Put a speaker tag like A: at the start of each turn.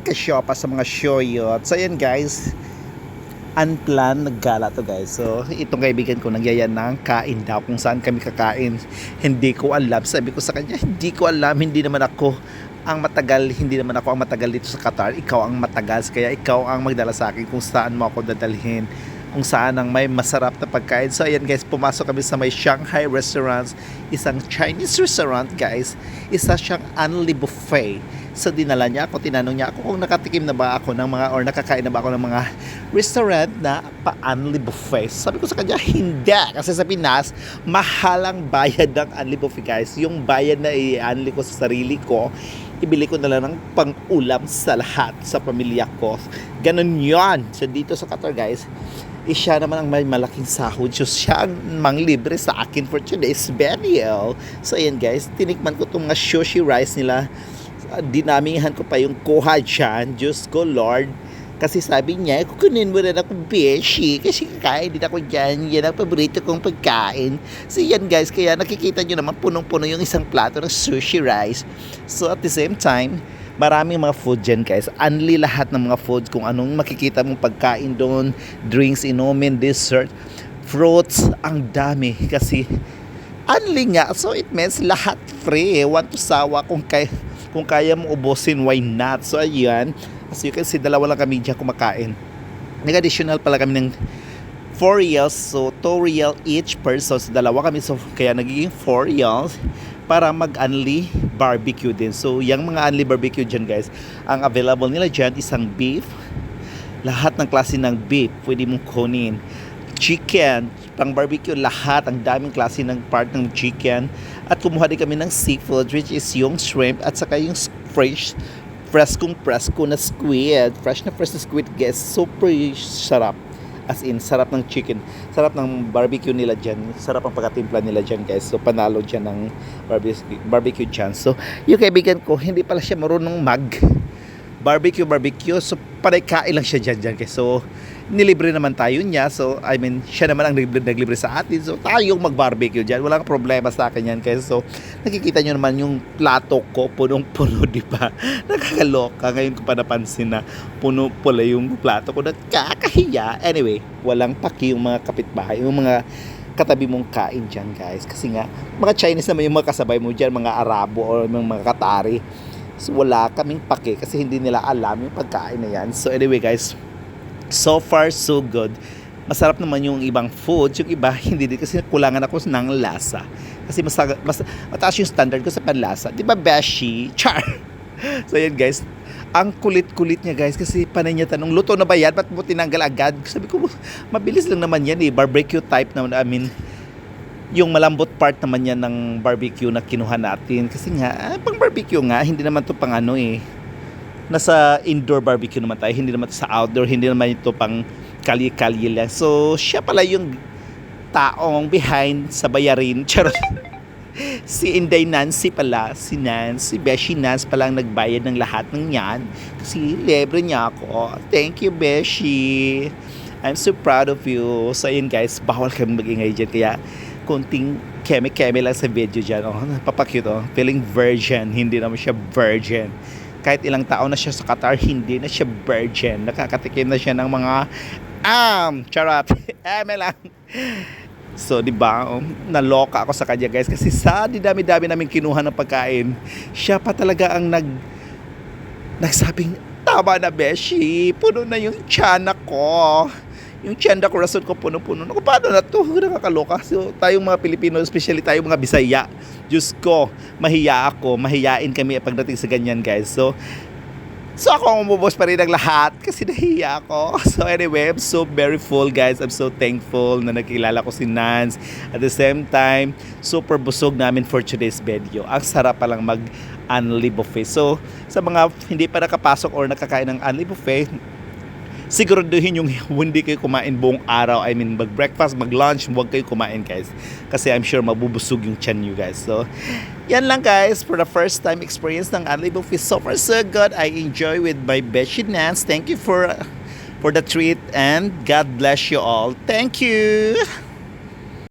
A: kasyopa sa mga shoyot. So yan guys, unplanned naggala to guys. So itong kaibigan ko nagyaya ng kain daw kung saan kami kakain. Hindi ko alam. Sabi ko sa kanya, hindi ko alam, hindi naman ako ang matagal dito sa Qatar. Ikaw ang matagal, kaya ikaw ang magdala sa akin kung saan mo ako dadalhin, kung saan ang may masarap na pagkain. So ayan guys, pumasok kami sa may Shanghai restaurants, isang Chinese restaurant guys. Isa siyang only buffet. So dinala niya ako, tinanong niya ako kung nakatikim na ba ako ng mga, or nakakain na ba ako ng mga restaurant na pa-only buffet. Sabi ko sa kanya, hindi. Kasi sa Pinas, mahal ang bayad ng only buffet guys. Yung bayad na i-only ko sa sarili ko, ibili ko na lang ng pang-ulam sa lahat, sa pamilya ko. Ganon yon. So dito sa Qatar guys, siya naman ang may malaking sahod. So siya ang manglibre sa akin for today's video. So ayan guys, tinikman ko itong mga sushi rice nila. Dinamihan ko pa yung kuha dyan. Diyos ko Lord. Kasi sabi niya, kukunin mo rin ako beshi. Kasi kakain din ako dyan. Yan ang paborito kong pagkain. So yan guys, kaya nakikita nyo naman punong-puno yung isang plato ng sushi rice. So at the same time, maraming mga food dyan guys. Only lahat ng mga food, kung anong makikita mong pagkain doon, drinks, inumin, dessert, fruits, ang dami. Kasi only nga. So it means lahat free. Want to sawa kung kaya mo ubusin, why not? So ayan, as you can see, dalawa lang kami dyan kumakain. Nag-additional pala kami ng 4 reals, so 2 real each person. So dalawa kami, so kaya nagiging 4 reals para mag-only barbecue din. So yung mga only barbecue dyan guys, ang available nila dyan, isang beef, lahat ng klase ng beef pwede mong kunin, chicken, pang barbecue, lahat, ang daming klase ng part ng chicken. At kumuha din kami ng seafood, which is yung shrimp at saka yung presko na squid. Fresh na squid guys, super sarap. As in, sarap ng chicken, sarap ng barbecue nila dyan, sarap ang pagkatimpla nila dyan guys. So panalo dyan ng barbecue dyan. So yung kaibigan ko, hindi pala siya marunong barbecue. So panay kain lang siya dyan guys. So nilibre naman tayo niya. So I mean, siya naman ang naglibre sa atin. So tayong mag-barbecue dyan. Walang problema sa akin yan guys. So nakikita nyo naman yung plato ko, punong-puno, di ba? Nakakaloka. Ngayon ko pa napansin na puno pala yung plato ko. Nakakahiya. Anyway, walang paki yung mga kapitbahay, yung mga katabi mong kain dyan guys. Kasi nga, mga Chinese naman yung mga kasabay mo dyan, mga Arabo or mga Qatari. So wala kaming paki kasi hindi nila alam yung pagkain na yan. So anyway guys, so far so good. Masarap naman yung ibang food. Yung iba hindi din kasi kulangan ako ng lasa. Kasi mas mataas yung standard ko sa panlasa. Di ba beshi? Char! So yan guys, ang kulit-kulit niya guys. Kasi panay niya tanong, luto na ba yan? Ba't mo tinanggal agad? Sabi ko, mabilis lang naman yan eh. Barbecue type naman. I mean, yung malambot part naman yan ng barbecue na kinuha natin. Kasi nga, pang barbecue nga, hindi naman to pang ano eh. Nasa indoor barbecue naman tayo, hindi naman sa outdoor, hindi naman ito pang kalye-kalye lang. So siya pala yung taong behind sa bayarin. Charot. Si Inday Nancy pala, si Beshi Nance pala ang nagbayad ng lahat ng yan. Kasi libre niya ako. Thank you Beshi, I'm so proud of you. So ayun guys, bawal kami mag-ingay dyan, kaya konting keme-keme lang sa video dyan. Oh, napapakute oh. Feeling virgin, hindi naman siya virgin. Kahit ilang taon na siya sa Qatar, hindi na siya virgin. Nakakatikim na siya ng mga charot. Lang. So, di ba, naloka ako sa kanya guys. Kasi sa dami-dami namin kinuha ng pagkain, siya pa talaga ang nagsabing, tama na beshi, puno na yung tiyan ko. Yung tiyan ko, rason ko puno-puno. Naku, paano na to? Nakakaloka. So, tayong mga Pilipino, especially tayong mga Bisaya, Diyos ko, mahiyain kami pagdating sa ganyan guys. So ako ang umubos pa rin ng lahat kasi nahiya ako. So anyway, I'm so very full guys. I'm so thankful na nakilala ko si Nance. At the same time, super busog namin for today's video. Ang sarap palang mag-only buffet. So sa mga hindi pa nakapasok or nakakain ng only buffet, siguraduhin yung hindi kayo kumain buong araw. I mean, mag-breakfast, mag-lunch, huwag kayo kumain guys. Kasi I'm sure mabubusog yung tiyan nyo guys. So, yan lang guys for the first time experience ng only buffet. So far so good. I enjoy with my Beshi Nance. Thank you for the treat and God bless you all. Thank you!